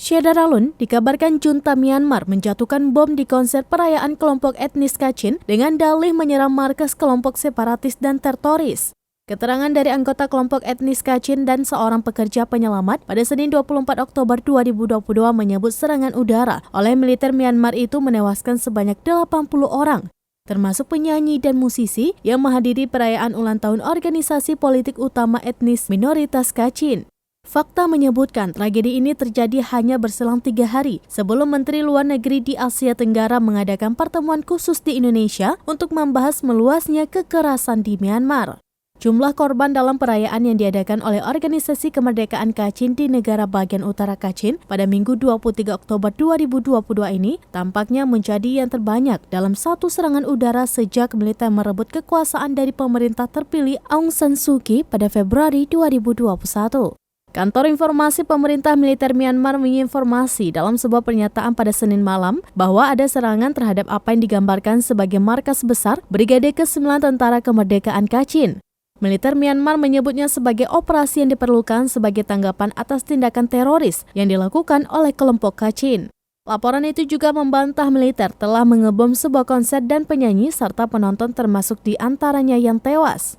Syedaralun dikabarkan junta Myanmar menjatuhkan bom di konser perayaan kelompok etnis Kachin dengan dalih menyerang markas kelompok separatis dan tertoris. Keterangan dari anggota kelompok etnis Kachin dan seorang pekerja penyelamat pada Senin 24 Oktober 2022 menyebut serangan udara oleh militer Myanmar itu menewaskan sebanyak 80 orang, termasuk penyanyi dan musisi yang menghadiri perayaan ulang tahun organisasi politik utama etnis minoritas Kachin. Fakta menyebutkan tragedi ini terjadi hanya berselang 3 hari sebelum Menteri Luar Negeri di Asia Tenggara mengadakan pertemuan khusus di Indonesia untuk membahas meluasnya kekerasan di Myanmar. Jumlah korban dalam perayaan yang diadakan oleh Organisasi Kemerdekaan Kachin di negara bagian utara Kachin pada Minggu 23 Oktober 2022 ini tampaknya menjadi yang terbanyak dalam satu serangan udara sejak militer merebut kekuasaan dari pemerintah terpilih Aung San Suu Kyi pada Februari 2021. Kantor Informasi Pemerintah Militer Myanmar menginformasi dalam sebuah pernyataan pada Senin malam bahwa ada serangan terhadap apa yang digambarkan sebagai markas besar Brigade ke-9 Tentara Kemerdekaan Kachin. Militer Myanmar menyebutnya sebagai operasi yang diperlukan sebagai tanggapan atas tindakan teroris yang dilakukan oleh kelompok Kachin. Laporan itu juga membantah militer telah mengebom sebuah konser dan penyanyi serta penonton termasuk di antaranya yang tewas.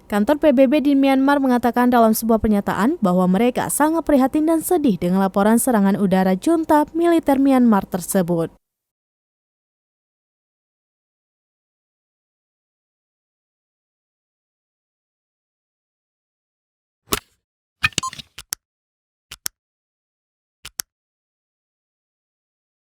Kantor PBB di Myanmar mengatakan dalam sebuah pernyataan bahwa mereka sangat prihatin dan sedih dengan laporan serangan udara junta militer Myanmar tersebut.